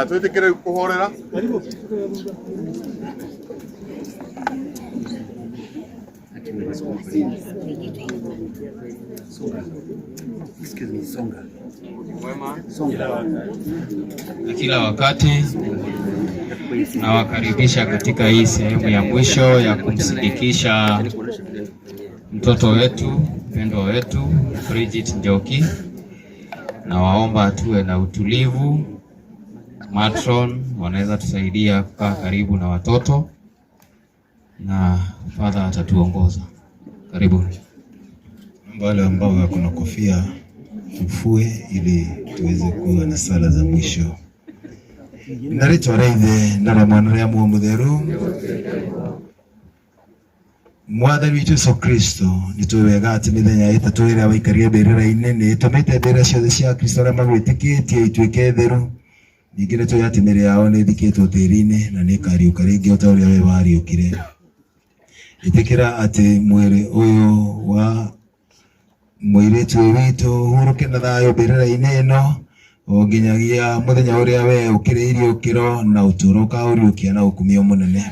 tuitikire kuhorera na kila wakati nawakaribisha katika hii sehemu ya mwisho ya kumsindikisha mtoto wetu mpendwa wetu Bridget Njoki. Na waomba tuwe na utulivu. Matron wanaweza tusaidia kukaa karibu na watoto na Father atatuongoza. Karibuni. Wale ambao wako na kofia tufue ili tuweze kuwa na sala za mwisho. Naitwa Raithe na mwana ya Mutheru. Mwathani witu Yesu Kristo nitwega ati mithenya itatu ira waikaria mbirira-ini ni tumite mbira ciothe cia Kristo aria magwitikitie ituike theru. Ningĩ tũĩ atĩ mĩĩrĩ yao nĩ ĩthikĩtwo tĩĩri-inĩ na nĩ ĩkariũka rĩngĩ o ta ũrĩa we wariũkire. Ĩtĩkĩra atĩ mwĩrĩ ũyũ wa mũirĩtu ũyũ witũ ũhurũke na thayũ mbĩrĩra-inĩ ĩno o nginyagia mũthenya ũrĩa we ũkĩrĩirie ũkĩro na ũtũũro ũkaũriũkia na ũkumio mũnene.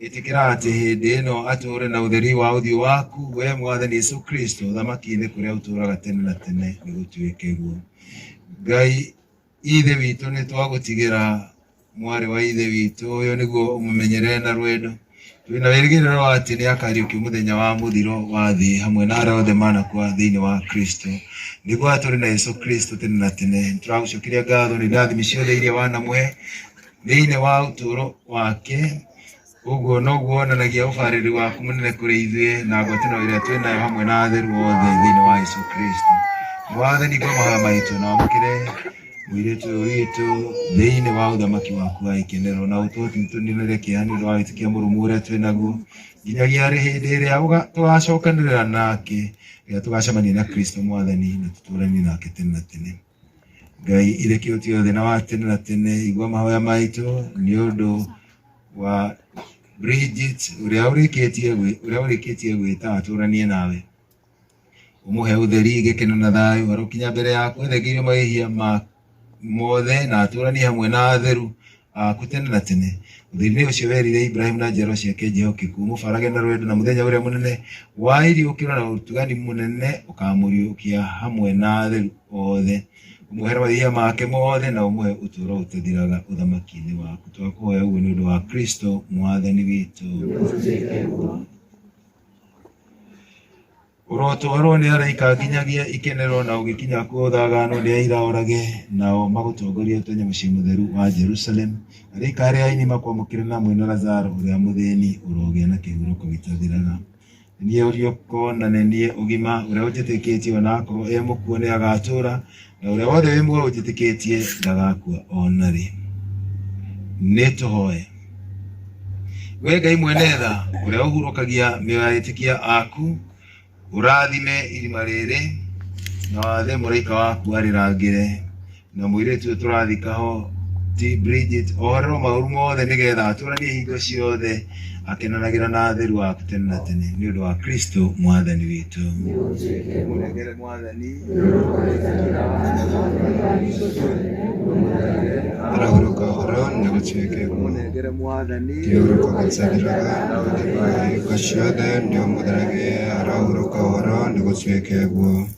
Ĩtĩkĩra atĩ hĩndĩ ĩno atũũre na ũtheri wa ũthiũ waku we Mwathani Yesu Kristo ũthamaki-inĩ kũrĩa ũtũũraga tene na tene nĩ gũtuĩke guo. Ngai ithe witũ nĩ twagũtigĩra mwarĩ wa ithe witũ ũyũ nĩguo ũmũmenyere na rwendo. Twĩna wĩrĩgĩrĩro atĩ nĩ akariũkio mũthenya wa mũthiro wa thĩ hamwe na arĩa othe manakua thĩinĩ wa Kristo. Nĩguo atũũre na Yesu Kristo tene na tene. Tũragũcokeria ngatho nĩ irathimo ciothe iria wanamũhe thĩinĩ wa ũtũũro wake. Ũguo noguo wonanagia ũbarĩri waku mũnene kũrĩ ithuĩ na ngwatanĩro ĩrĩa twĩnayo hamwe na atheru othe thĩinĩ wa Yesu Kristo. Mwathani ngoma maitũ na wamũkĩre mũirĩtu ũyũ witũ thĩinĩ wa ũthamaki waku wa ikenero na ũtũtũnĩre kĩeha nĩ ũndũ wa wĩtĩkia mũrũmu ũrĩa twĩnaguo nginyagia rĩ hĩndĩ ĩrĩa tũgacokanĩrĩra nake rĩrĩa tũgacemania na Kristo Mwathani na tũtũũranie nake tene na tene. Ngai irekio ciothe na wa tene na tene igua mahoya maitũ nĩ ũndũ wa Bridget ũrĩa ũrĩkĩtie gwĩta atũũranie nawe. Umuhe utheri gĩkeno na thayũ arokinya mbere yaku ethegeire mahĩhia mothe na atũũranie hamwe na atheru aku tene na tene. Utheri-inĩ ũcio werire Ibrahim na njiaro ciake njĩhokeku mũbarage na rwendo na mũthenya ũrĩa mũnene wa iriũkĩro na ũtugani mũnene ũkamũriũkia hamwe na atheru othe. Ũmũhere mahĩhia make mothe na ũmũhe ũtũũro ũtathiraga ũthamaki-inĩ waku. Twakũhoya ũguo nĩ ũndũ wa Kristo Mwathani witũ. Ũrotwarwo nĩ araika nginyagia ikenero na ũgĩkinya kuo ũthagano nĩ aira orage nao magũtongoria ũtonye mũciĩ mũtheru wa Jerusalem. Araika arĩa aini makwamũkĩre na mwĩna Lazaro ũrĩa mũthĩni ũrogĩa na kĩhurũko gĩtathiraga. Niĩ ũriũko na nĩ ũgima ũrĩa ũnjĩtĩkĩtie onakorwo mũkuo nĩ agatũũra na ũrĩa wothe wĩ muoyo ũnjĩtĩkĩtie ndagakua ona rĩ. Nĩ tũhoe. We Ngai mwene tha ũrĩa ũhurũkagia mĩoyo ya etĩkia aku ũrathime irima rĩrĩ na wathe mũraika waku arĩrangĩre na mũirĩtu tũrathikaho ti Bridget ohorerwo maũru mothe nĩgetha atũũranie hingo ciothe akenanagĩra na atheru aku tene na tene nĩ ũndũ wa Kristo Mwathani witũ. Mũnengere Mwathani arahurũka ũhoro nĩ gũtuĩke mũnengere Mwathani kĩhurũko gĩtathiraga na ũthima wa hingo ciothe nĩ ũmũtheragie arahurũka ũhoro nĩ gũtuĩke guo.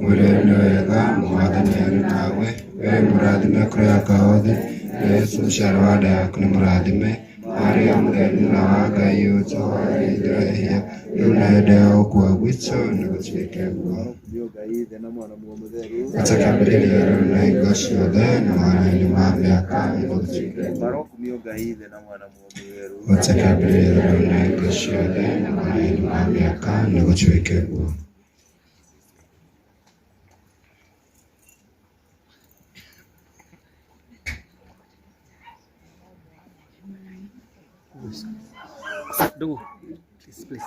Murene wega mwathani ari nawe we murathime kuri akaothe Yesu sharwada yaku ni murathime Maria muthenya wa Ngai utohorithia yunendea ukwa gwitu ni gutuike guo atakambĩrĩria rĩu na hingo ciothe na mwana-inĩ ma mĩaka ĩgũtuike atakambĩrĩria rĩu na hingo ciothe na mwana-inĩ ma mĩaka nĩgũtuike guo. Dungu, please.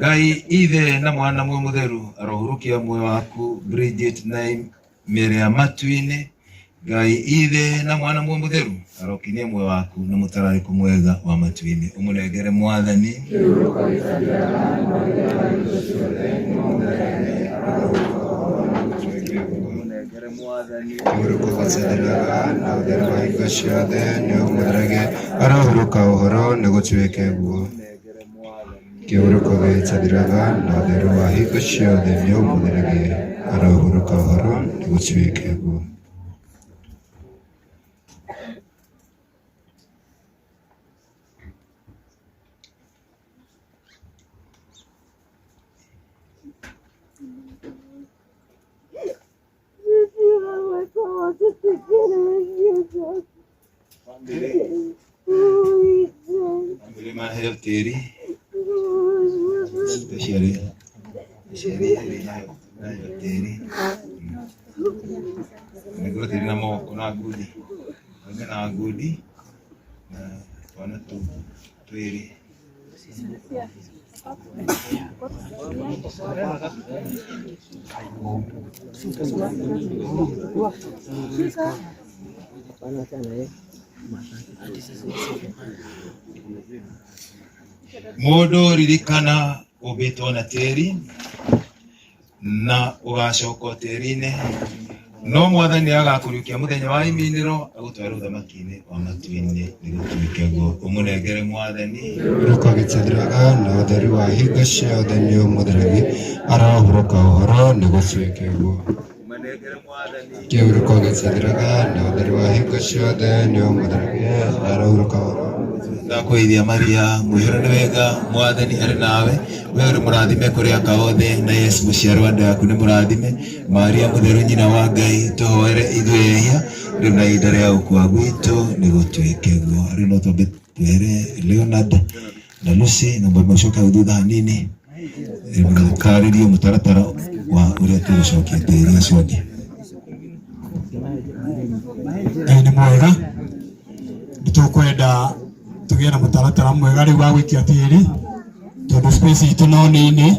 Ngai ithe na mwana mwe mutheru arohurukia moyo waku Bridget na mere amatuine. Ngai ithe na mwana mwe mutheru arokinie moyo waku na mutarariko mwega wa matuine. Umunegere Mwathani. Uruko batsederaga na uderwa ikashade ne umudrage arahuruka uhoro negochweke guo. Uruko batsederaga na uderwa ikashade ne umudrage arahuruka uhoro negochweke guo. Teri negro teri na mo kuna gudi na gudi na wana tu teri Modo ririkana ubetwo na teri na ugacoko terine no Mwathani agakuriukia muthenya wa iminiro agutwara uthamaki-ini wa matuine nigutuikego. Umunegere Mwathani. Uruko gitsenderaga na utheru wa hingo ciothe ni umutheragi arahuruka uhoro nigutuikego. Umunegere Mwathani. Kiuruko gitsenderaga na utheru wa hingo ciothe ni umutheragi arahuruka uhoro. Ndakwithia Maria mwihoro ni wega Mwathani ari nawe we uri murathime kuri akaothe na Yesu muciaro wa nda yaku ni murathime. Maria mutheru nyina wa Ngai tuhoere ithuehia riu na ihinda ria gukua gwitu nigutuikego. Ari no twambe twere Leonard na Lucy na mwacoka thutha hanini karirio mutaratara wa uria tugucokia tiri acio angi. Ngai ni mwega nitukwenda tugie na mutaratara mwega riu wa gwikia tiri tondu space itu no nini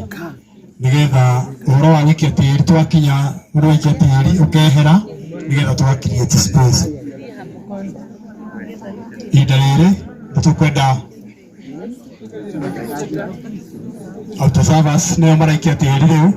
nigetha uhoro wa gwikia tiri twakinya uhoro wa gwikia tiri ukehera nigetha twa create space. Ihinda riri nitukwenda auto service nio maraikia tiri riu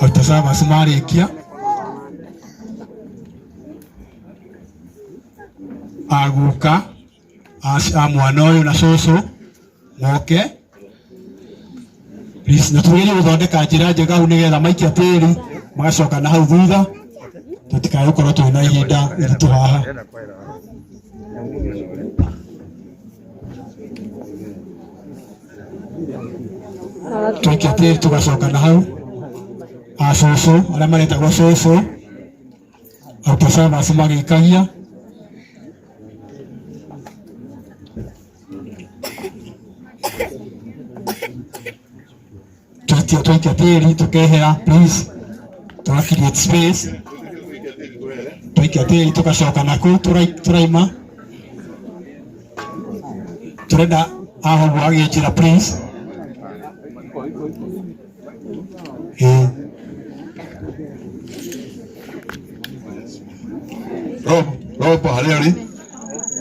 autasaba simarikia aguka mwana uyu na cucu moke please natugerie guthondeka njira njega hau nigetha maikia tiri magacoka na hau thutha tutikae gukorwo twina ihinda iritu haha. Twikia tiri tugacoka na hau cucu aria maretagwo cucu autasaba magikagia twikia tiri tukehera please twa create space twikia tiri tugacoka naku turaima turenda aho waginjira please Robo hali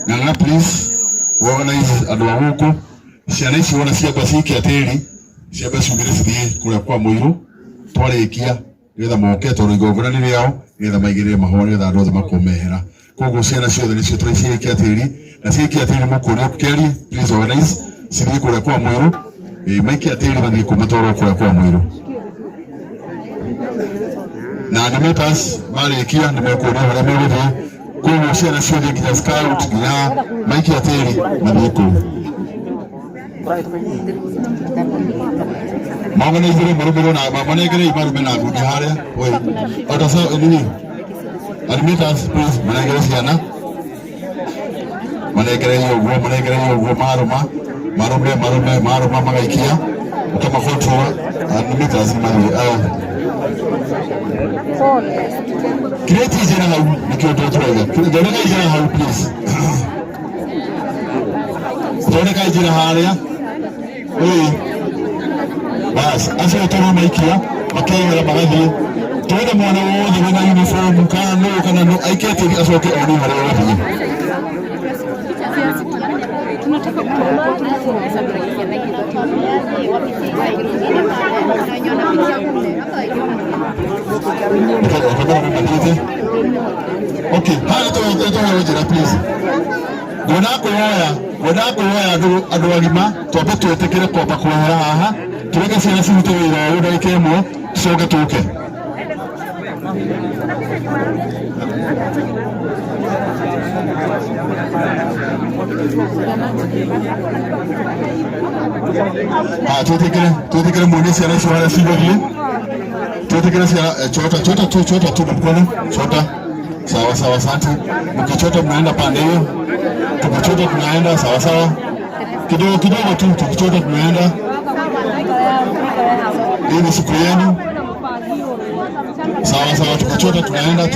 nganga please organize andu a guku ciana ici wona ciamba cikia tiri ciamba ciumire cithie kuria kwa muiru twarikia nigetha moke tondu igongona ni riao nigetha maigirire mahua nigetha andu othe makomehera. Koguo ciana ciothe nicio turacikia tiri na cikia tiri mukuria keri please organize cithie kuria kwa muiru maikia tiri mathie kumatwara kuria kwa muiru na animators marikia nimekuona haria meguthie. Koguo ciana ciothe nginya scout nginya maikia tiri mathie kuu. Mangana izure marumero na manegere imarume na gugi haria. Oi. Ota sa nini? Admittance please manegere siana. Manegere yo maruma magaikia. Kama control admittance mari. Create ijana hau nikioto tuwega. Doneka ijana hau please. Doneka ijana haria. Oi. Bas, asa utoro maikia, makengera magathi. Tuweda mwana wothe wina uniform kana no aikete asoke oni hare wothi. Tunataka okay, haya to wajira please. Gona kuoya andu agima twambe twetekere kwamba kwehera haha tureke ciana cirute wira uyu ndagika imwe coke tuke. Twetekere muone ciana icio haria cigothiĩ. Twetekere ciana chota tu mkono chota. Sawa asante. Mkichota mnaenda pande hiyo. Tukichota tunaenda sawa. Kidogo tu tukichota tunaenda. Hii ni siku yenu. Sawa tukichota tunaenda.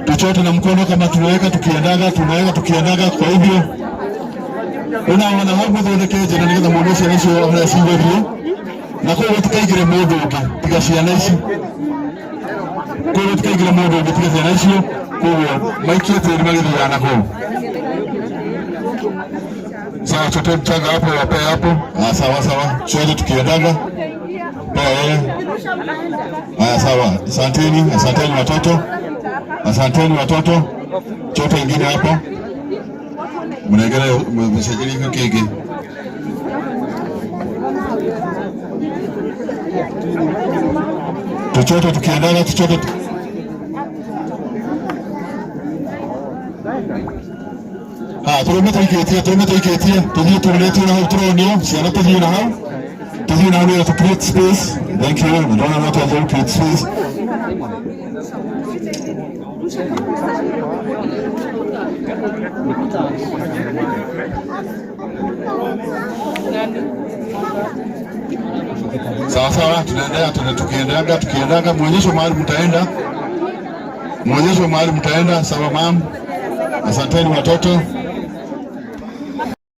Tuchote na mkono kama tunaweka tukiendaga. Kwa hivyo unaona hapo thondekeje na nigetha mundu ucio nicio hara cigothiĩ na koguo tikaigire mundu ungi tiga ciana ici. Koguo tikaigire mundu ungi tiga ciana icio. Koguo maikie tĩri magĩthiaga na kũu. Sawa, chote mchanga hapo, wape hapo. Sawa. Chote tukiendaga. Haya sawa. Asanteni watoto. Chote ingine hapo. Mnegere msajili kike. Tuchote tukiendaga turome tuiketie tuthie tuletio na hau turonio ciana tuthie na hau to create space. Thank you. We don't know how to create space. Sawa, tukiendaga muonyesho mahali mtaenda. Sawa mam. Asanteni watoto.